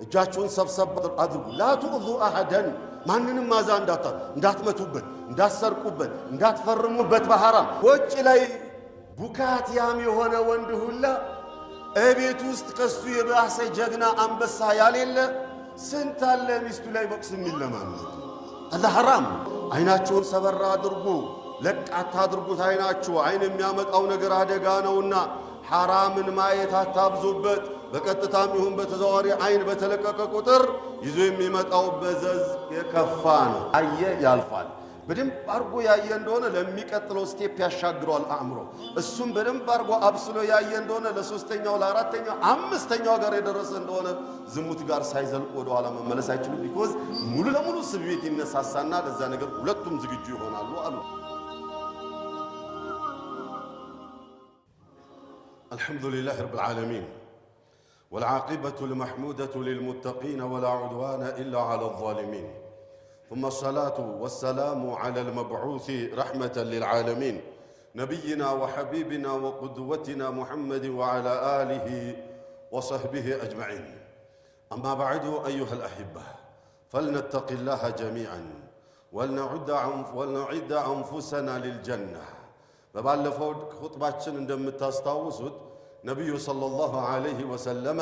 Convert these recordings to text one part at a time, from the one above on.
እጃችሁን ሰብሰብ አድርጉ። ላ ትኡዙ አሐደን ማንንም ማዛ እንዳትመቱበት፣ እንዳትሰርቁበት፣ እንዳትፈርሙበት በሐራም። ውጭ ላይ ቡካትያም የሆነ ወንድ ሁላ እቤት ውስጥ ከሱ የባሰ ጀግና አንበሳ ያሌለ ስንት አለ ሚስቱ ላይ ቦክስ የሚለማመድ። አላ ሐራም። አይናችሁን ሰበራ አድርጉ፣ ለቃታ አድርጉት። አይናችሁ አይን የሚያመጣው ነገር አደጋ ነውና ሐራምን ማየት አታብዙበት። በቀጥታም ይሁን በተዘዋዋሪ አይን በተለቀቀ ቁጥር ይዞ የሚመጣው በዘዝ የከፋ ነው። አየ ያልፋል። በደንብ አርጎ ያየ እንደሆነ ለሚቀጥለው ስቴፕ ያሻግረዋል አእምሮ። እሱም በደንብ አርጎ አብስሎ ያየ እንደሆነ ለሶስተኛው፣ ለአራተኛው፣ አምስተኛው ጋር የደረሰ እንደሆነ ዝሙት ጋር ሳይዘልቁ ወደ ኋላ መመለስ አይችሉም። ቢኮዝ ሙሉ ለሙሉ ስሜት ይነሳሳና ለዛ ነገር ሁለቱም ዝግጁ ይሆናሉ አሉ። አልሐምዱሊላህ ረብል ዓለሚን والعاقبة المحمودة للمتقين ولا عدوان إلا على الظالمين ثم الصلاة والسلام على المبعوث رحمة للعالمين نبينا وحبيبنا وقدوتنا محمد وعلى آله وصحبه أجمعين أما بعد أيها الأحبة فلنتق الله جميعا ولنعد أنفسنا للجنة فبعلفوا خطباتنا عندما تستوسد نبي صلى الله عليه وسلم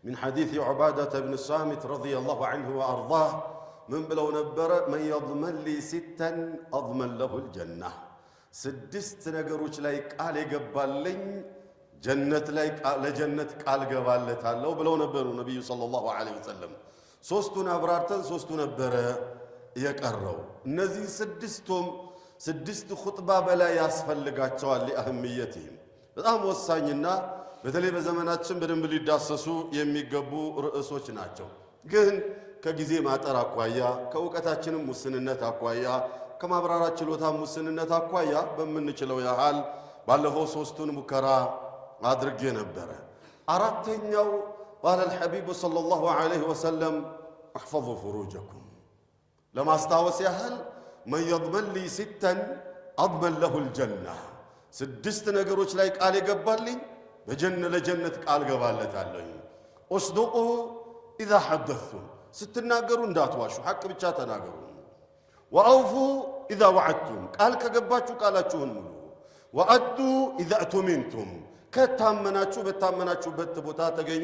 من حديث عبادة بن الصامت رضي الله عنه وأرضاه من بلو نبر من يضمن لي ستا أضمن له الجنة سدست نقروش لايك آلي قبالين جنة لايك لجنة قال قبالتها لو بلو نبروا نبي صلى الله عليه وسلم سوستون أبرارتن سوستون نبر يكرروا نزي سدست خطبة بلا ياسفل لقاتشوال لأهميتهم በጣም ወሳኝና በተለይ በዘመናችን በደንብ ሊዳሰሱ የሚገቡ ርዕሶች ናቸው። ግን ከጊዜ ማጠር አኳያ፣ ከእውቀታችንም ሙስንነት አኳያ፣ ከማብራራት ችሎታ ሙስንነት አኳያ በምንችለው ያህል ባለፈው ሶስቱን ሙከራ አድርጌ ነበረ። አራተኛው قال الحبيب صلى الله عليه وسلم احفظوا فروجكم ለማስታወስ ያህል من يضمن لي ستا أضمن له الجنة ስድስት ነገሮች ላይ ቃል የገባልኝ ለጀነት ቃል ገባለታለሁ። እስዱቁ ኢዛ ሐደثቱም ስትናገሩ እንዳትዋሹ ሐቅ ብቻ ተናገሩ። ወአውፉ ኢዛ ወዐድቱም ቃል ከገባችሁ ቃላችሁን ሙሉ። ወአዱ ኢዛ እቱሚንቱም ከታመናችሁ በታመናችሁበት ቦታ ተገኙ።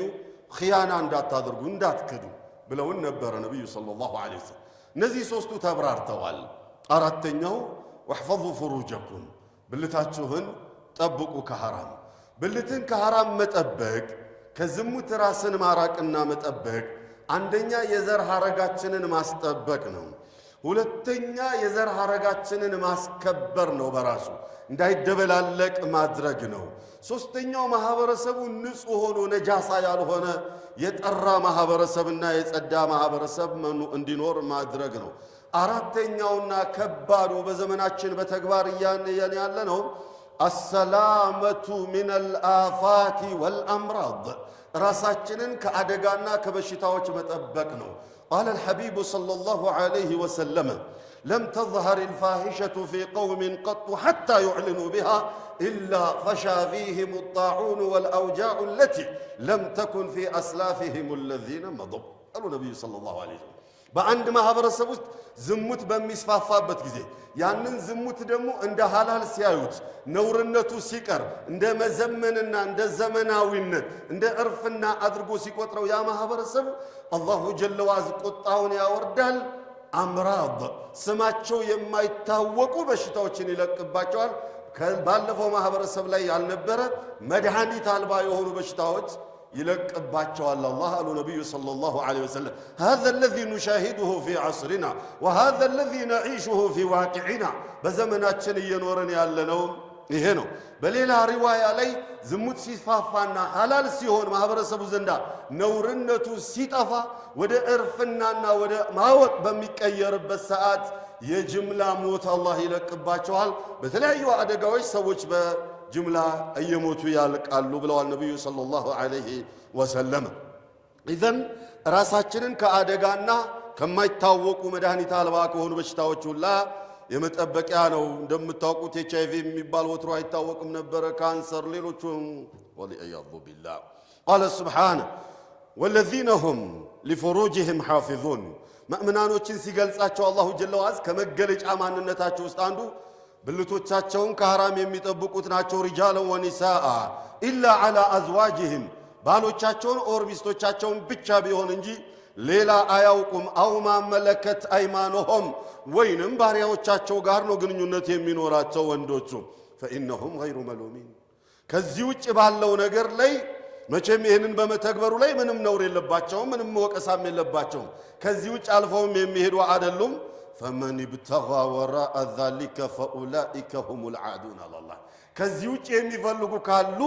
ኺያና እንዳታደርጉ እንዳትክዱ ብለውን ነበረ ነብዩ ሰለላሁ ዐለይሂ ወሰለም። እነዚህ ሶስቱ ተብራርተዋል። አራተኛው ወሕፈዙ ፍሩጀኩም ብልታችሁን ጠብቁ ከሐራም። ብልትን ከሐራም መጠበቅ ከዝሙት ራስን ማራቅና መጠበቅ አንደኛ የዘር ሐረጋችንን ማስጠበቅ ነው። ሁለተኛ የዘር ሐረጋችንን ማስከበር ነው፣ በራሱ እንዳይደበላለቅ ማድረግ ነው። ሶስተኛው ማህበረሰቡ ንጹህ ሆኖ ነጃሳ ያልሆነ የጠራ ማህበረሰብና የጸዳ ማህበረሰብ እንዲኖር ማድረግ ነው። አራተኛውና ከባዱ በዘመናችን በተግባር እያየን ያለ ነው አሰላመቱ ሚነል አፋቲ ወልአምራድ ራሳችንን ከአደጋና ከበሽታዎች መጠበቅ ነው። قال الحبيب صلى الله عليه وسلم لم تظهر الفاحشة في قوم قط حتى يعلنوا بها إلا فشى فيهم الطاعون والأوجاع التي لم تكن في أسلافهم الذين مضوا قالوا النبي صلى الله عليه وسلم በአንድ ማህበረሰብ ውስጥ ዝሙት በሚስፋፋበት ጊዜ ያንን ዝሙት ደግሞ እንደ ሐላል ሲያዩት ነውርነቱ ሲቀር እንደ መዘመንና እንደ ዘመናዊነት እንደ እርፍና አድርጎ ሲቆጥረው ያ ማህበረሰብ አላሁ ጀለ ወዐዝ ቁጣውን ያወርዳል። አምራድ ስማቸው የማይታወቁ በሽታዎችን ይለቅባቸዋል። ባለፈው ማህበረሰብ ላይ ያልነበረ መድኃኒት አልባ የሆኑ በሽታዎች ይለቅባቸዋል አላህ አሉ ነብዩ ሰለላሁ ዐለይሂ ወሰለም። هذا الذي نشاهده في عصرنا وهذا الذي نعيشه في واقعنا በዘመናችን እየኖረን ያለነው ይሄ ነው። በሌላ ሪዋያ ላይ ዝሙት ሲፋፋና ሐላል ሲሆን ማህበረሰቡ ዘንዳ ነውርነቱ ሲጠፋ ወደ እርፍናና ወደ ማወቅ በሚቀየርበት ሰዓት የጅምላ ሞት አላህ ይለቅባቸዋል። በተለያዩ አደጋዎች ሰዎች ጅምላ እየሞቱ ያልቃሉ ብለዋል ነብዩ ሰለላሁ ዐለይሂ ወሰለም። ኢዘን ራሳችንን ከአደጋና ከማይታወቁ መድኃኒት አልባ ከሆኑ በሽታዎች ሁላ የመጠበቂያ ነው። እንደምታውቁት ኤችአይቪ የሚባል ወትሮ አይታወቅም ነበረ፣ ካንሰር፣ ሌሎቹም ወሊአያዙ ቢላህ። ቃለ ሱብሓነሁ والذين هم لفروجهم حافظون مؤمنانዎችን ሲገልጻቸው አላሁ ጀለ ወዐዝ ከመገለጫ ማንነታቸው ውስጥ አንዱ ብልቶቻቸውን ከሐራም የሚጠብቁት ናቸው ሪጃለን ወኒሳአ ኢላ ዐላ አዝዋጅህም ባሎቻቸውን ኦር ሚስቶቻቸውን ብቻ ቢሆን እንጂ ሌላ አያውቁም አውማ መለከት አይማኑሁም ወይንም ባሪያዎቻቸው ጋር ነው ግንኙነት የሚኖራቸው ወንዶቹ فإنهم غير ملومين ከዚህ ውጭ ባለው ነገር ላይ መቼም ይሄንን በመተግበሩ ላይ ምንም ነውር የለባቸው ምንም ወቀሳም የለባቸው ከዚህ ውጭ አልፈውም የሚሄዱ አይደሉም فمن ابتغى وراء ذلك فأولئك هم العادون الله ከዚህ ውጭ የሚፈልጉ ካሉ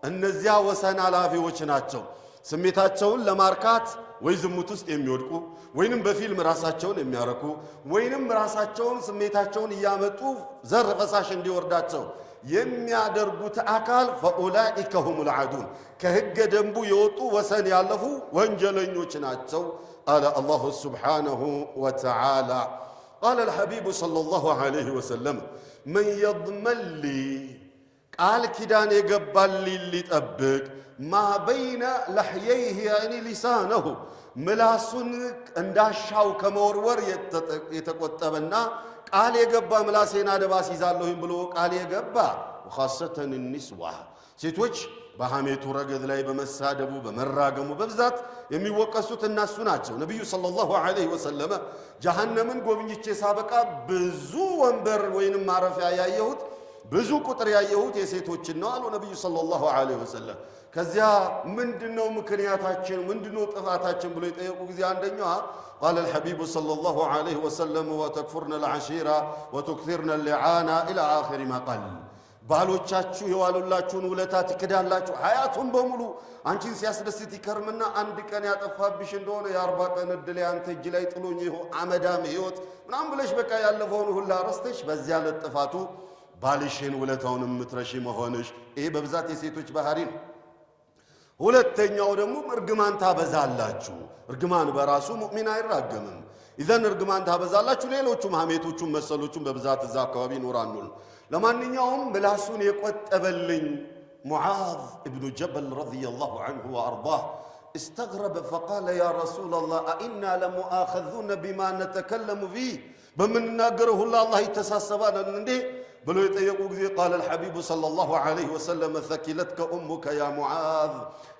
እነዚያ ወሰን አላፊዎች ናቸው ስሜታቸውን ለማርካት ወይ ዝሙት ውስጥ የሚወድቁ ወይንም በፊልም ራሳቸውን የሚያረኩ ወይንም ራሳቸውን ስሜታቸውን ያመጡ ዘር ፈሳሽ እንዲወርዳቸው የሚያደርጉት አካል فأولئك هم العادون ከህገ ደንቡ የወጡ ወሰን ያለፉ ወንጀለኞች ናቸው قال الله سبحانه وتعالى قال الحبيب صلى الله عليه وسلم من يضمن لي قال كدان يقبل لي طبق ما بين لحييه يعني لسانه ملاسن እንዳሻው ከመወርወር የተቆጠበና ቃል የገባ ምላሴና ደባስ ይዛለሁኝ ብሎ ቃል የገባ وخاصة النسوة ሴቶች በሐሜቱ ረገድ ላይ በመሳደቡ በመራገሙ በብዛት የሚወቀሱት እነሱ ናቸው ነብዩ ሰለላሁ ዐለይሂ ወሰለም ጀሃነምን ጎብኝቼ ሳበቃ ብዙ ወንበር ወይንም ማረፊያ ያየሁት ብዙ ቁጥር ያየሁት የሴቶችን ነው አሉ ነብዩ ሰለላሁ ዐለይሂ ወሰለም ከዚያ ምንድነው ምክንያታችን ምንድነው ጥፋታችን ብሎ የጠየቁ ጊዜ አንደኛው قال الحبيب صلى الله عليه وسلم وتكفرن العشيرة وتكثرن اللعانة إلى آخر ما قال ባሎቻችሁ የዋሉላችሁን ውለታ ትክዳላችሁ ሐያቱን በሙሉ አንቺን ሲያስደስት ይከርምና አንድ ቀን ያጠፋብሽ እንደሆነ የ40 ቀን እድል ያንተ እጅ ላይ ጥሎኝ ይሁ አመዳም ህይወት ምናም ብለሽ በቃ ያለፈውን ሁሉ አረስተሽ በዚያ ለጥፋቱ ባልሽን ውለታውን ምትረሺ መሆንሽ ይሄ በብዛት የሴቶች ባህሪ ነው ሁለተኛው ደግሞ እርግማን ታበዛላችሁ እርግማን በራሱ ሙእሚን አይራገምም ኢዘን እርግማን ታበዛላችሁ ሌሎቹም ሐሜቶቹም መሰሎቹም በብዛት እዛ አካባቢ ኖራሉ ለማንኛውም ምላሱን የቆጠበልኝ ሙዓዝ ኢብኑ ጀበል ረዲየላሁ ዐንሁ ወአርዳህ استغرب فقال يا رسول الله أئنا لمؤاخذون بما نتكلم فيه بمنناغره الله يتساسبان እንዴ ብሎ የጠየቁ ጊዜ قال الحبيب صلى الله عليه وسلم ثكلتك أمك يا معاذ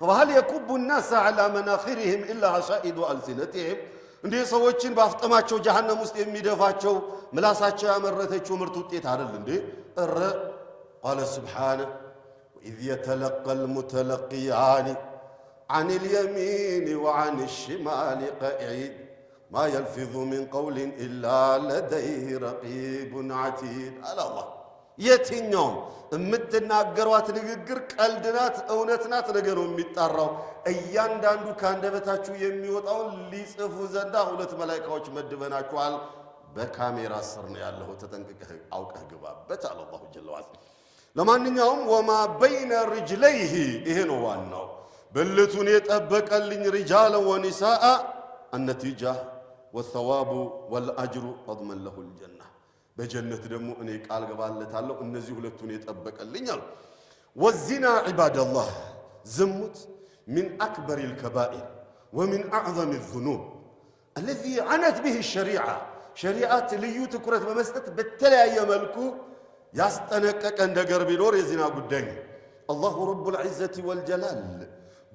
وهل يكب الناس على مناخرهم إلا حصائد ألسنتهم እንዴ ሰዎችን ባፍጠማቸው ጀሃነም ውስጥ የሚደፋቸው ምላሳቸው ያመረተችው ምርት ውጤት አይደል እንዴ قال سبحانه وإذ يتلقى المتلقيان عن اليمين وعن الشمال قعيد ما يلفظ من قول إلا لديه رقيب عتيد على الله የትኛው እምትናገሯት ንግግር ቀልድናት እውነትናት ነገሩ የሚጣራው እያንዳንዱ ካንደበታችሁ የሚወጣው ሊጽፉ ዘንዳ ሁለት መላእክቶች መድበናችኋል በካሜራ ስር ነው ያለው ተጠንቅቀህ አውቀህ ግባበት አለ አላሁ ጀለ ወዐላ ለማንኛውም ወማ በይነ رجليه ይሄ ነው ዋናው ብልቱን የጠበቀልኝ رجال ونساء النتيجة والثواب والأجر أضمن له الجنة በጀነት ደግሞ እኔ ቃል ገባለታለሁ እነዚህ ሁለቱን የጠበቀልኛል والزنا عباد الله ዝሙት من أكبر الكبائر ومن أعظم الذنوب الذي عنت به الشريعة شريعة ልዩ ትኩረት በመስጠት በተለያየ መልኩ ያስጠነቀቀ ነገር ቢኖር የዚና ጉዳይ الله رب العزة والجلال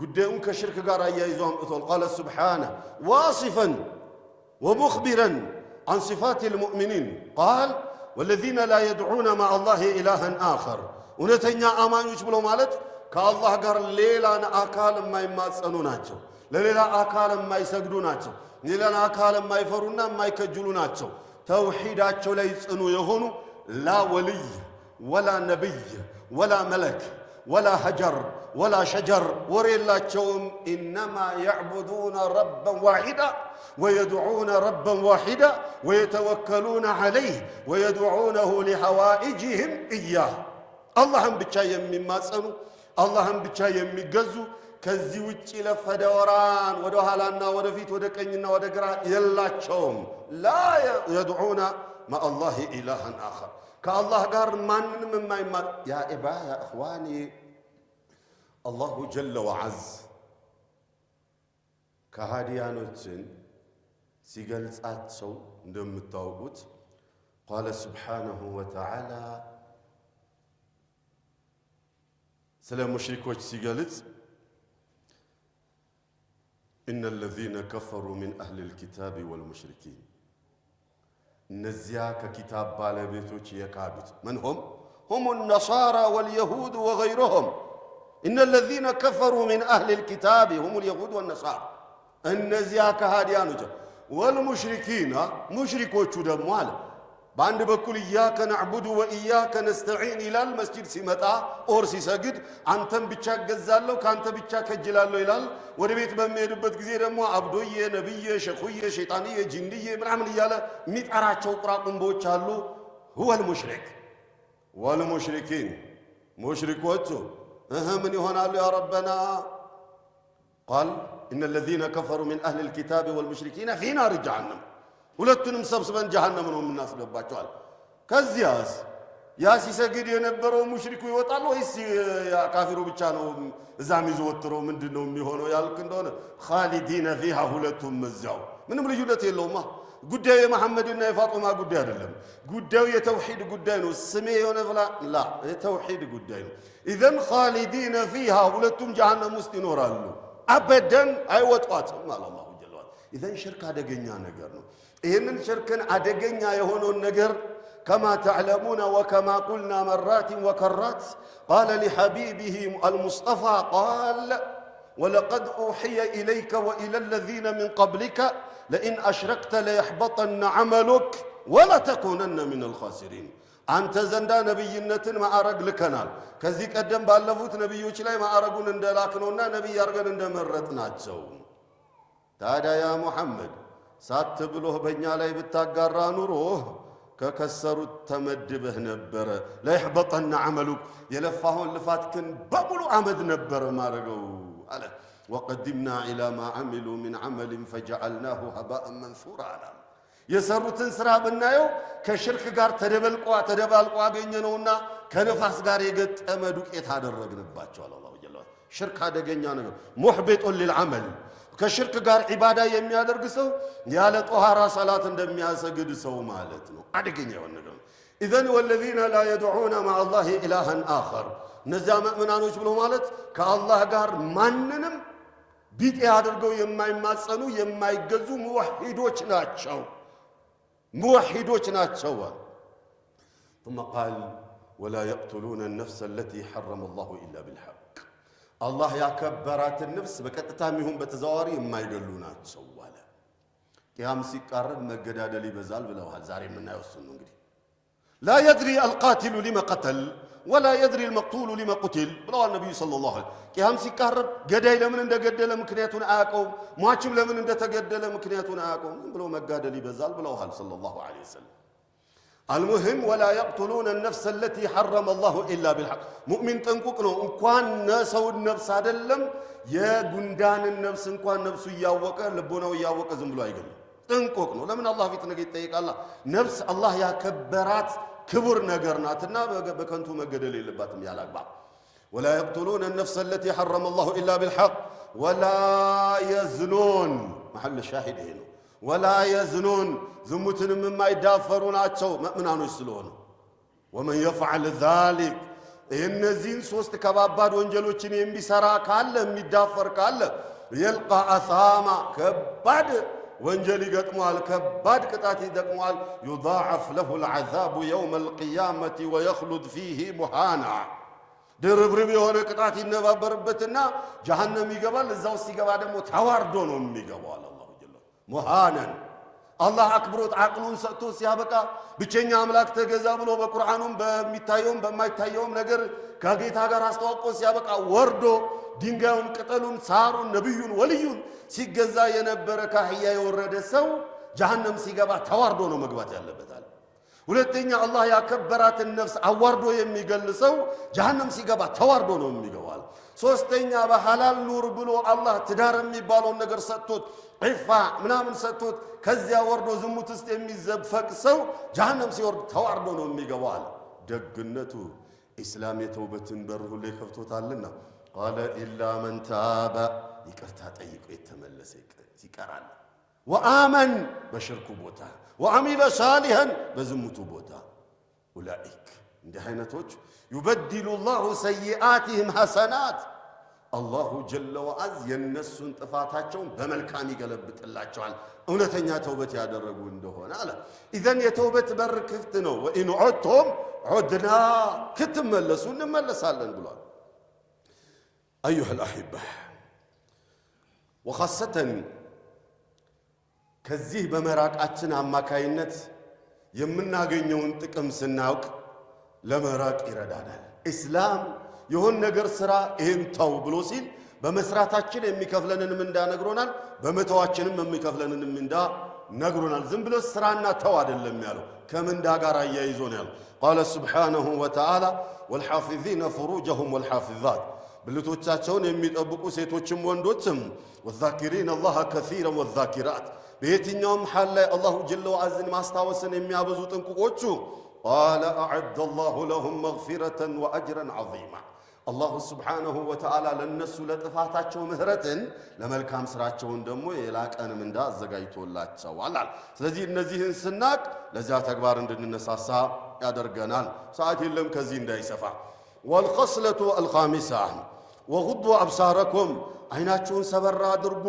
ጉዳዩን ከሽርክ ጋር አያይዞ አምጥቷል قال سبحانه واصفا ومخبرا عن صفات المؤمنين قال والذين لا يدعون مع الله إلها آخر ونتنيا آمانيوش بلو مالت كالله قال ليلا أكال ما يماسنو ناتشو ليلا أكال ما يسجدو ناتشو ليلا أكال ما يفرونا ما يكجلو ناتشو توحيداتشو لا يسأنو يهونو لا ولي ولا نبي ولا ملك ولا حجر ولا شجر وريلاتشوم إنما يعبدون ربا واحدا ويدعون ربا واحدا ويتوكلون عليه ويدعونه لحوائجهم إياه اللهم بچا يميماسنو اللهم بچا يميگزو ከዚህ ውጪ ለፈደወራን ወደ ኋላና ወደ ፊት ወደ ቀኝና ወደ ግራ የላቸውም لا يدعون مع الله إلها آخر كالله ጋር ማንንም የማይማ يا إبا يا إخواني الله جل وعز ከሃዲያኖችን ሲገልጻቸው እንደምታውቁት قال سبحانه وتعالى ስለ ሙሽሪኮች ሲገልጽ إن الذين كفروا من أهل الكتاب والمشركين نزيا ككتاب بالبيتوች የካዱት من هم النصارى واليهود وغيرهم إن الذين كفروا من أهل الكتاب هم اليهود والنصارى النزيا كهاديانوች والمشركين مشركوቹ ደግሞ አለ በአንድ በኩል ኢያከ ነዕቡዱ ወኢያከ ነስተዒን ይላል መስጂድ ሲመጣ ኦር ሲሰግድ አንተም ብቻ ገዛለሁ ካንተ ብቻ ከጅላለሁ ይላል ወደ ቤት በሚሄድበት ጊዜ ደግሞ አብዶዬ ነብዬ ሸኹዬ ሸይጣንዬ ጂንዬ ምናምን ይያለ ሚጣራቸው ቁራቁምቦች አሉ هو المشرك والمشركين مشركوቹ ምን ይሆናሉ يا ربنا قال إن الذين كفروا من أهل الكتاب والمشركين في نار جهنم ሁለቱንም ሰብስበን ጀሃነም ነው የምናስገባቸው ከዚያስ ያ ሲሰግድ የነበረው ሙሽሪኩ ይወጣል ወይስ ያ ካፊሩ ብቻ ነው እዛም ይዘወትረው ምንድነው የሚሆነው ያልክ እንደሆነ ኻሊዲነ ፊሃ ሁለቱም እዛው ምንም ልዩነት የለውማ ጉዳዩ የመሐመድና የፋጡማ ጉዳይ አይደለም ጉዳዩ የተውሂድ ጉዳይ ነው ስሜ የሆነ ፍላ ላ የተውሂድ ጉዳይ ነው ኢዘን ኻሊዲነ ፊሃ ሁለቱም ጀሃነም ውስጥ ይኖራሉ አበደን አይወጣጡም አላህ ወጀላህ ኢዘን ሽርክ አደገኛ ነገር ነው ይሄንን ሽርክን አደገኛ የሆነውን ነገር كما تعلمون وكما قلنا مرات وكرات قال لحبيبه المصطفى قال ولقد أوحي إليك وإلى الذين من قبلك لئن أشركت ليحبطن عملك ولتكونن من الخاسرين أنت زندا نبينة ما أرق لكنال كذيك أدم باللفوت نبيوش لا ما أرقون اندلاكنونا نبي يرغن اندمرتنا تسو تادا يا محمد ሳትብሎህ በእኛ ላይ ብታጋራ ኑሮ ከከሰሩት ተመድበህ ነበር ላይ ይحبطن عملك የለፋውን ልፋትክን በሙሉ አመድ ነበር ማረገው አለ وقدمنا الى ما عملوا من عمل فجعلناه هباء منثورا የሰሩትን ስራ ብናየው ከሽርክ ጋር ተደባልቆ አገኘነውና ከነፋስ ጋር የገጠመ ዱቄት አደረግንባቸው አላህ ወጀላህ ሽርክ አደገኛ ነገር محبط للعمل ከሽርክ ጋር ዒባዳ የሚያደርግ ሰው ያለ ጧሃራ ሰላት እንደሚያሰግድ ሰው ማለት ነው አደገኛ የሆነ ነገር اذن والذين لا يدعون مع الله الها اخر እነዛ ሙእሚናኖች ብሎ ማለት ከአላህ ጋር ማንንም ቢጤ አድርገው የማይማጸኑ የማይገዙ ሙወሂዶች ናቸው ثم قال ولا يقتلون النفس التي حرم الله الا بالحق الله ያከበራት النفس በቀጥታም ይሁን በተዘዋዋሪ የማይገሉናቸው አለ ቂያም ሲቃረብ መገዳደል ይበዛል ብለዋል ዛሬ የምናየው እሱ ነው እንግዲህ لا يدري القاتل لما قتل ولا يدري المقتول لما قتل ብለዋል ነብዩ ሰለላሁ ዐለይሂ ወሰለም ቂያም ሲቃረብ ገዳይ ለምን እንደገደለ ምክንያቱን አያውቀው ሟችም ለምን እንደተገደለ ምክንያቱን አያውቀው ብሎ መጋደል ይበዛል ብለዋል ሰለላሁ ዐለይሂ ወሰለም المهم ولا يقتلون النفس التي حرم الله إلا بالحق مؤمن تنققنا انكوان نسو النفس عدلم يا قندان النفس انكوان نفسه ياوكا لبونه ياوكا زنبلو ايقل تنققنا لمن الله في تنقيت تيك الله نفس الله يا كبرات كبر نقرناتنا بكنتو مقدل اللباتم يا الأقبع ولا يقتلون النفس التي حرم الله إلا بالحق ولا يزنون محل الشاهد هنا ولا يزنون زمتن مما يدافرون اتشو مؤمنانو يسلون ومن يفعل ذلك النزين سوست كباباد وانجلوچن يمبيسرا كاله يميدافر كاله يلقى اثاما كباد وانجل يقطمال كباد قطات يدقمال يضاعف له العذاب يوم القيامه ويخلد فيه مهانا دربرب የሆነ ቅጣት ይነባበርበትና ጀሃነም ይገባል እዛው ሲገባ ደግሞ ተዋርዶ ነው የሚገባው ሙሃነን አላህ አክብሮት አቅሉን ሰጥቶ ሲያበቃ ብቸኛ አምላክ ተገዛ ብሎ በቁርአኑም በሚታየውም በማይታየውም ነገር ከጌታ ጋር አስተዋውቆ ሲያበቃ ወርዶ ድንጋዩን ቅጠሉን ሳሩን ነብዩን ወልዩን ሲገዛ የነበረ ካህያ የወረደ ሰው ጀሃነም ሲገባ ተዋርዶ ነው መግባት ያለበት አለ ሁለተኛ አላህ ያከበራትን ነፍስ አዋርዶ የሚገልሰው ጀሃነም ሲገባ ተዋርዶ ነው የሚገባው ሶስተኛ በሐላል ኑር ብሎ አላህ ትዳር የሚባለው ነገር ሰጥቶት ዒፋ ምናምን ሰጥቶት ከዚያ ወርዶ ዝሙት ውስጥ የሚዘፈቅ ሰው ጀሃነም ሲወርድ ተዋርዶ ነው የሚገባው ደግነቱ ኢስላም የተውበትን በር ሁሉ ይከፍቶታልና قال الا من تاب ይቅርታ ጠይቆ የተመለሰ ይቀራል። ወአመን በሽርኩ ቦታ ወአሚለ ሳሊሐን በዝሙቱ ቦታ ኡላኢክ እንዲህ አይነቶች ዩበድሉ ላሁ ሰይአቲህም ሐሰናት አላሁ ጀለ ወዐዝ የነሱን ጥፋታቸውን በመልካም ይገለብጥላቸዋል እውነተኛ ተውበት ያደረጉ እንደሆነ አለ። ኢዘን የተውበት በር ክፍት ነው። ወኢን ዑድቱም ዑድና ክትመለሱ እንመለሳለን ብሏል። አዩሃ ልአሕባ ወኻሰተን ከዚህ በመራቃችን አማካይነት የምናገኘውን ጥቅም ስናውቅ ለመራቅ ይረዳናል። ኢስላም የሆን ነገር ሥራ ይህን ተው ብሎ ሲል በመስራታችን የሚከፍለንን ምንዳ ነግሮናል፣ በመተዋችንም የሚከፍለንን ምንዳ ነግሮናል። ዝም ብሎ ሥራና ተው አይደለም ያለው፣ ከምንዳ ጋር አያይዞ ነው ያለው። ቃለ ሱብሓነሁ ወተዓላ ወልሓፊዚነ ፍሩጀሁም ወልሓፊዛት ብልቶቻቸውን የሚጠብቁ ሴቶችም ወንዶችም ወዛኪሪን አላህ ከሲረን ወዛኪራት በየትኛውም ሓል ላይ አላሁ ጀለ ወዐዝን ማስታወስን የሚያበዙ ጥንቁቆቹ ቃለ አዐደ አላሁ ለሁም መግፊረተን ወአጅረን ዐዚማ አላሁ ስብሓነሁ ወተዓላ ለነሱ ለጥፋታቸው ምህረትን ለመልካም ስራቸውን ደግሞ የላቀን ምንዳ አዘጋጅቶላቸዋል። ስለዚህ እነዚህን ስናቅ ለዚያ ተግባር እንድንነሳሳ ያደርገናል። ሰዓት የለም ከዚህ እንዳይሰፋ። ወልኸስለቱ አልኻሚሳ ወጉዱ አብሳረኩም አይናችሁን ሰበር አድርጉ፣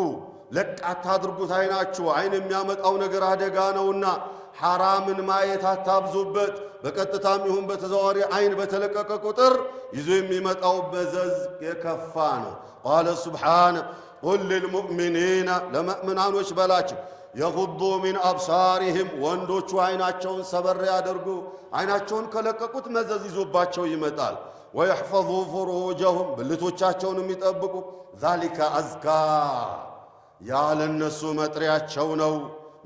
ለቃታ አድርጉት። አይናችሁ አይን የሚያመጣው ነገር አደጋ ነውና ሐራምን ማየት አታብዙበት። በቀጥታም ይሁን በተዘዋዋሪ አይን በተለቀቀ ቁጥር ይዞ የሚመጣው መዘዝ የከፋ ነው። ቃለ ሱብሓነ ቁል ልልሙእሚኒና ለመእምናኖች በላቸው የጉዱ ሚን አብሳሪህም ወንዶቹ አይናቸውን ሰበር ያደርጉ። አይናቸውን ከለቀቁት መዘዝ ይዞባቸው ይመጣል። ወየሕፈዙ ፍሩጀሁም ብልቶቻቸውን የሚጠብቁ ዛሊከ አዝካ ያለነሱ መጥሪያቸው ነው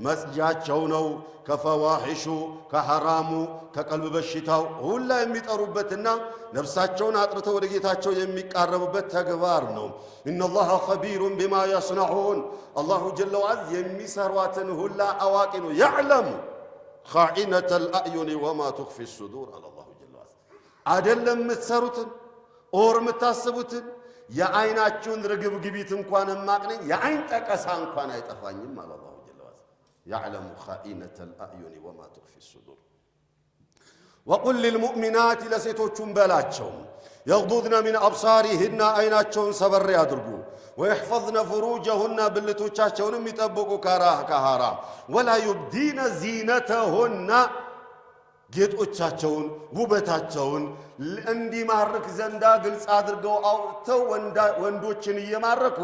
መስጃቸው ነው። ከፈዋሒሹ ከሐራሙ ከቀልብ በሽታው ሁላ የሚጠሩበትና ነፍሳቸውን አጥርተው ወደ ጌታቸው የሚቃረቡበት ተግባር ነው። ኢነላሃ ኸቢሩን ቢማ የስነዑን አላሁ ጀለ ወዐዝ የሚሰሯትን ሁላ አዋቂ ነው። ያዕለሙ ኻኢነተል አዕዩኒ ወማ ቱኽፊ ሱዱር አለ አላሁ ጀለ ወዐዝ። አደለም የምትሰሩትን ኦር የምታስቡትን የአይናችሁን ርግብግቢት እንኳን ማቅነኝ የአይን ጠቀሳ እንኳን አይጠፋኝም አለ አላሁ ጀለ ወዐዝ። ያዕለሙ ኻኢነተል አዕዩኒ ወማ ቱኽፊ ሱዱር። ወቁል ሊልሙእሚናት ለሴቶቹም በላቸው የግዱድነ ሚን አብሳሪህና አይናቸውን ሰበር ያድርጉ። ወየሕፈዝነ ፍሩጀሁና ብልቶቻቸውንም ይጠብቁ ከሐራም። ወላ ዩብዲነ ዚነተሁና ጌጦቻቸውን ውበታቸውን እንዲማርክ ዘንዳ ግልጽ አድርገው አውጥተው ወንዶችን እየማረኩ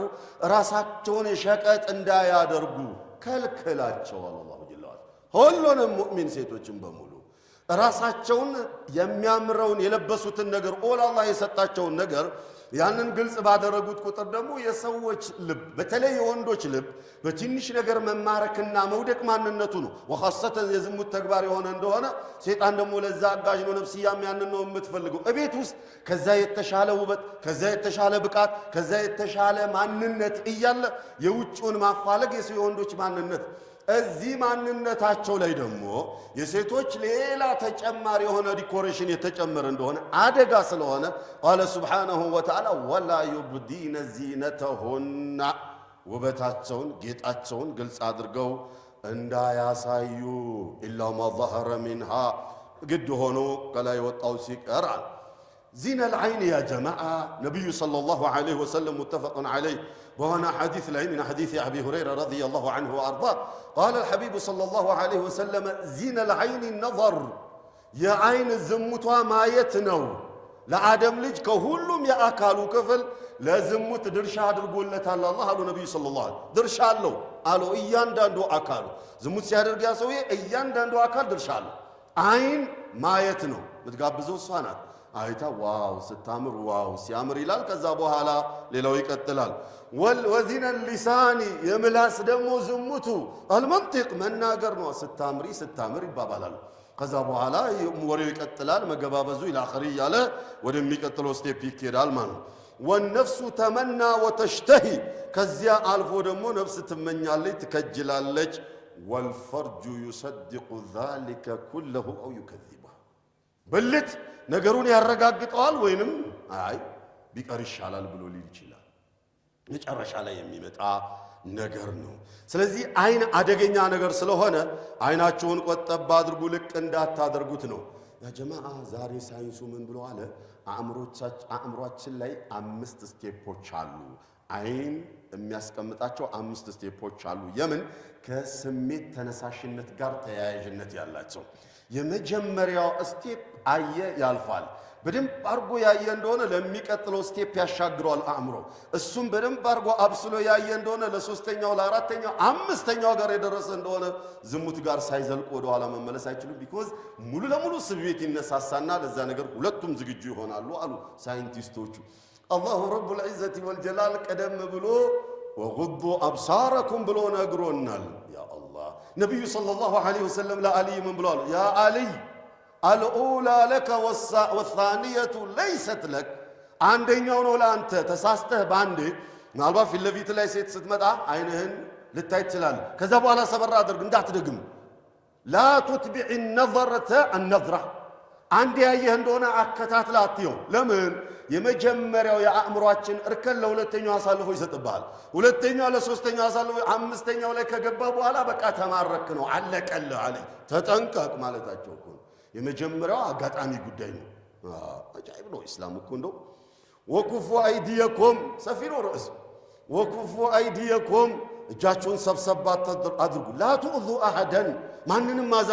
ራሳቸውን ሸቀጥ እንዳያደርጉ ከልክላቸዋል አላሁ ጀለ ወዐላ። ሁሉንም ሙእሚን ሴቶችን በሙሉ ራሳቸውን የሚያምረውን የለበሱትን ነገር አላህ የሰጣቸውን ነገር ያንን ግልጽ ባደረጉት ቁጥር ደግሞ የሰዎች ልብ በተለይ የወንዶች ልብ በትንሽ ነገር መማረክና መውደቅ ማንነቱ ነው። ወኻሰተን የዝሙት ተግባር የሆነ እንደሆነ ሴጣን ደግሞ ለዛ አጋዥ ነው። ነፍስያም ያንን ነው የምትፈልገው። እቤት ውስጥ ከዛ የተሻለ ውበት፣ ከዛ የተሻለ ብቃት፣ ከዛ የተሻለ ማንነት እያለ የውጭውን ማፋለግ የሰው የወንዶች ማንነት እዚህ ማንነታቸው ላይ ደግሞ የሴቶች ሌላ ተጨማሪ የሆነ ዲኮሬሽን የተጨመረ እንደሆነ አደጋ ስለሆነ ቃለ ሱብሓነሁ ወተዓላ ወላ ዩብዲነ ዚነተሁና ውበታቸውን ጌጣቸውን ግልጽ አድርገው እንዳያሳዩ ኢላ ማ ظهረ ሚንሃ ግድ ሆኖ ከላይ ወጣው ሲቀራል። ዚነል ዐይን ያ ጀማዓ ነቢዩ ሰለላሁ ዐለይሂ ወሰለም ሙተፈቁን ዐለይህ በሆነ ሐዲስ ላይ ምን ሐዲስ አቢ ሁረይራ ረዲየላሁ ዐንሁ ወአርዳ ቃለ አልሐቢቡ ሰለላሁ ዐለይሂ ወሰለም ዚነል ዐይን ነዘር የዐይን ዝሙቷ ማየት ነው። ለአደም ልጅ ከሁሉም የአካሉ ክፍል ለዝሙት ድርሻ አድርጎለታል አላህ አሉ ነቢዩ ሰለላሁ ዐለይሂ ወሰለም። ድርሻ አለው አሉ እያንዳንዱ አካሉ ዝሙት ሲያደርግ ያ ሰውዬ እያንዳንዱ አካል ድርሻ አለው። ዐይን ማየት ነው። ምትጋብዘው እሷ ናት። አይታ ዋው ስታምር ዋው ሲያምር ይላል። ከዛ በኋላ ሌላው ይቀጥላል። ወዚነ ሊሳኒ የምላስ ደግሞ ዝሙቱ አልመንጢቅ መናገር ነው። ስታምሪ ስታምር ይባባላል። ከዛ በኋላ ወሬው ይቀጥላል። መገባበዙ ኢላኺሪ እያለ ወደሚቀጥለው ስቴፕ ይኬዳል ማለት ነው። ወነፍሱ ተመና ወተሽተሂ ከዚያ አልፎ ደግሞ ነፍስ ትመኛለች ትከጅላለች። ወልፈርጁ ዩሰድቁ ዛሊከ ኩለሁ አው ዩከዚበሁ ብልት ነገሩን ያረጋግጠዋል ወይንም አይ ቢቀር ይሻላል ብሎ ሊል ይችላል። መጨረሻ ላይ የሚመጣ ነገር ነው። ስለዚህ አይን አደገኛ ነገር ስለሆነ አይናችሁን ቆጠብ አድርጉ፣ ልቅ እንዳታደርጉት ነው። ያ ጀማዓ ዛሬ ሳይንሱ ምን ብሎ አለ? አእምሮአችን ላይ 5 ስቴፖች አሉ። አይን የሚያስቀምጣቸው 5 ስቴፖች አሉ። የምን ከስሜት ተነሳሽነት ጋር ተያያዥነት ያላቸው። የመጀመሪያው ስቴፕ አየ ያልፋል። በደንብ አርጎ ያየ እንደሆነ ለሚቀጥለው ስቴፕ ያሻግረዋል አእምሮ። እሱም በደንብ አርጎ አብስሎ ያየ እንደሆነ ለሶስተኛው፣ ለአራተኛው፣ አምስተኛው ጋር የደረሰ እንደሆነ ዝሙት ጋር ሳይዘልቁ ወደ ኋላ መመለስ አይችሉም። ቢኮዝ ሙሉ ለሙሉ ስሜት ይነሳሳና ለዛ ነገር ሁለቱም ዝግጁ ይሆናሉ አሉ ሳይንቲስቶቹ። አላሁ ረቡል ዒዘቲ ወልጀላል ቀደም ብሎ ወጉዱ አብሳረኩም ብሎ ነግሮናል። ያ አላህ ነቢዩ ሰለላሁ ዐለይሂ ወሰለም ለአልይ ምን ብለዋል? ያ አልይ አልኡላ ለከ ወሳኒየቱ ለይሰት ለክ። አንደኛው ነው ለአንተ። ተሳስተህ ባንዴ ምናልባት ፊት ለፊት ላይ ሴት ስትመጣ አይንህን ልታይ ትችላለህ። ከዛ በኋላ ሰበራ አድርግ፣ እንዳትደግም። ላ ቱትቢዕ ነዘረተ አነዝራ። አንድ ያየህ እንደሆነ አከታትላ አትየው። ለምን? የመጀመሪያው የአእምሯችን እርከን ለሁለተኛው አሳልፎ ይሰጥብሃል። ሁለተኛው ለሶስተኛው አሳልፎ፣ አምስተኛው ላይ ከገባ በኋላ በቃ ተማረክ ነው፣ አለቀልህ አለ። ተጠንቀቅ ማለታቸው እኮ ነው። የመጀመሪያው አጋጣሚ ጉዳይ ነው። አጃኢብ ነው ኢስላም እኮ እንደው ወኩፉ አይዲየኩም ሰፊ ነው ርዕስ። ወኩፉ አይዲየኩም እጃችሁን ሰብሰብ አድርጉ። ላ ትኡዙ አሐደን ማንንም ማዛ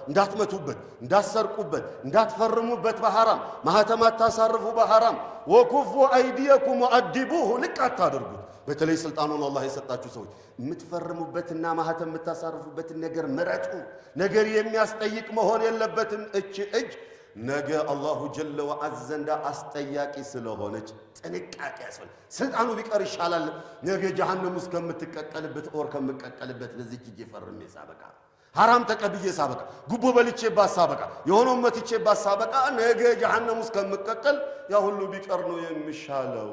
እንዳትመቱበት፣ እንዳትሰርቁበት፣ እንዳትፈርሙበት በሐራም ማህተም አታሳርፉ በሐራም። ወኩፉ አይዲየኩም ወአዲቡሁ ልቅ አታድርጉት። በተለይ ስልጣኑን አላህ የሰጣችሁ ሰዎች የምትፈርሙበትና ማህተም የምታሳርፉበትን ነገር ምረጡ። ነገር የሚያስጠይቅ መሆን የለበትም። እጅ ነገ አላሁ ጀለ ወዐዝ ዘንዳ አስጠያቂ ስለሆነች ጥንቃቄ ያስፈልጋል። ስልጣኑ ቢቀር ይሻላል ነገ ጀሃነም ውስጥ ከምትቀቀልበት ኦር ከምቀቀልበት ለዚች እጄ ፈርሜ ሳበቃ፣ ሐራም ተቀብዬ ሳበቃ፣ ጉቦ በልቼ ባሳበቃ፣ የሆነው መትቼ ባሳበቃ ነገ ጀሃነም ውስጥ ከምቀቀል ያ ሁሉ ቢቀር ነው የሚሻለው።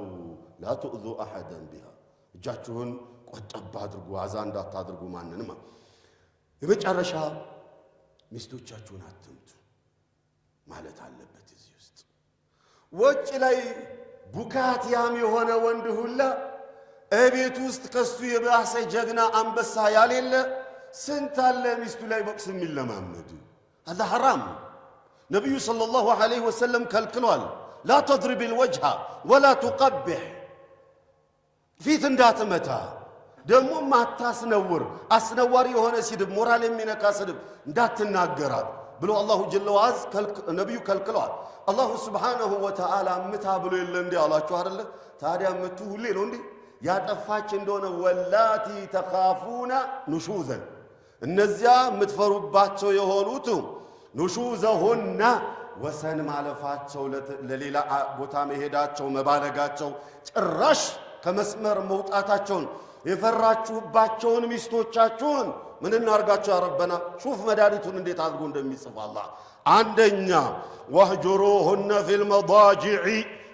ላ ትኡዙ አሐደን ቢሃ እጃችሁን ቆጠብ አድርጉ፣ አዛ እንዳታድርጉ ማንንም። የመጨረሻ ሚስቶቻችሁን አትምቱ ማለት አለበት። እዚህ ውስጥ ወጭ ላይ ቡካትያም የሆነ ወንድ ሁላ እቤት ውስጥ ከሱ የባሰ ጀግና አንበሳ ያሌለ ስንት አለ ሚስቱ ላይ ቦክስ የሚለማመድ። هذا حرام። ነብዩ ሰለላሁ ዐለይሂ ወሰለም ከልክሏል። ላ ተድሪብ الوجه ولا تقبح ፊት እንዳትመታ፣ ደግሞ ማታስነውር፣ አስነዋሪ የሆነ ስድብ፣ ሞራል የሚነካ ስድብ እንዳትናገራት ብሎ አላሁ ጀለ ወዐዝ ነብዩ ከልክለዋል። አላሁ ሱብሓነሁ ወተዓላ ምታ ብሎ የለ እንዴ አላችሁ አይደለ? ታዲያ ምቱ ሁሌ ነው እንዴ? ያጠፋች እንደሆነ ወላቲ ተኻፉና ኑሹዘን፣ እነዚያ የምትፈሩባቸው የሆኑት ኑሹዘሁና ወሰን ማለፋቸው፣ ለሌላ ቦታ መሄዳቸው፣ መባለጋቸው፣ ጭራሽ ከመስመር መውጣታቸውን የፈራችሁባቸውን ሚስቶቻችሁን ምን እናርጋቸው? ያ ረበና ሹፍ መድኃኒቱን እንዴት አድርጎ እንደሚጽፍ አላህ። አንደኛ ወህጁሩሁነ ፊል መዳጂዕ፣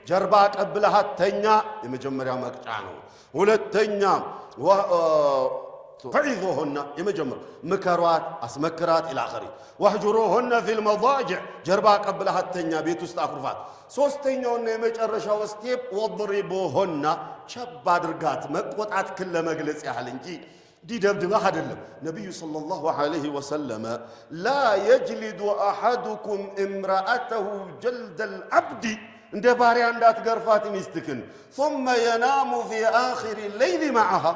ጀርባ ቀብለሃተኛ የመጀመሪያ መቅጫ ነው። ሁለተኛ ፈዒዙሁነ፣ የመጀመሪያ ምከሯት፣ አስመክራት ኢላ አኺሪ። ወህጁሩሁነ ፊል መዳጂዕ፣ ጀርባ ቀብለሃተኛ ቤት ውስጥ አኩርፋት። ሶስተኛውና የመጨረሻው ስቴፕ ወድሪቡሁነ፣ ቸብ አድርጋት፣ መቆጣት ክን ለመግለጽ ያህል እንጂ ዲደብድበህ አይደለም። ነቢዩ ሰለላሁ ዐለይሂ ወሰለም ላ የጅሊዱ አሐዱኩም እምረአተሁ ጀልደል አብዲ፣ እንደ ባሪያ እንዳትገርፋት ሚስትክን። ثم ينام في آخر الليل معها፣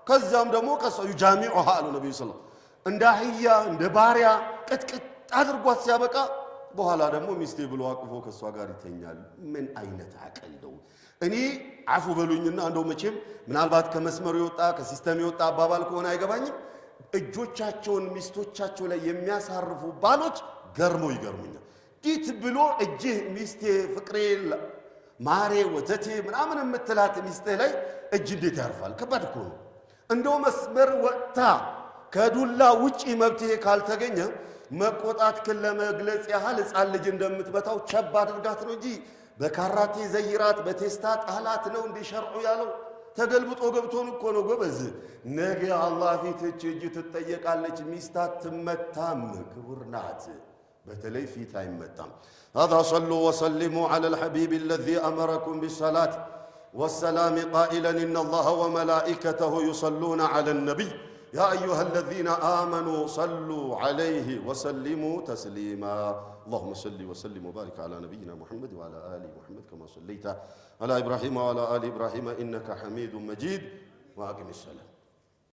ከዛም ደግሞ ከሰው ዩጃሚዑሃ አሉ ነቢዩ ሰለላሁ ዐለይሂ ወሰለም። እንደ አህያ እንደ ባሪያ ቅጥቅጥ አድርጓት ሲያበቃ በኋላ ደግሞ ሚስቴ ብሎ አቅፎ ከሷ ጋር ይተኛል። ምን አይነት አቀል ነው? እኔ አፉ በሉኝና እንደው መቼም ምናልባት ከመስመሩ የወጣ ከሲስተም የወጣ አባባል ከሆነ አይገባኝም። እጆቻቸውን ሚስቶቻቸው ላይ የሚያሳርፉ ባሎች ይገርሙኛል። ዲት ብሎ እጅህ ሚስቴ፣ ፍቅሬ፣ ማሬ፣ ወተቴ ምናምን የምትላት ሚስትህ ላይ እጅ እንዴት ያርፋል? ከባድ እኮ ነው። እንደው መስመር ወጥታ ከዱላ ውጪ መብትሄ ካልተገኘ መቆጣት ክን ለመግለጽ ያህል ሕፃን ልጅ እንደምትበታው ቸብ አድርጋት ነው እንጂ በካራቴ ዘይራት በቴስታ ጣላት ነው እንዲህ ሸርዑ ያለው። ተገልብጦ ገብቶን እኮ ነው ጎበዝ። ነገ አላህ ፊት እጅ ትጠየቃለች። ሚስት አትመታም፣ ክቡር ናት። በተለይ ፊት አይመታም። هذا صلوا وسلموا على الحبيب الذي أمركم بالصلاة والسلام قائلا إن الله وملائكته يصلون على النبي يا أيها الذين آمنوا صلوا عليه وسلموا تسليما اللهم صل وسلم وبارك على نبينا محمد وعلى آل محمد كما صليت على إبراهيم وعلى آل إبراهيم إنك حميد مجيد وأقم الصلاة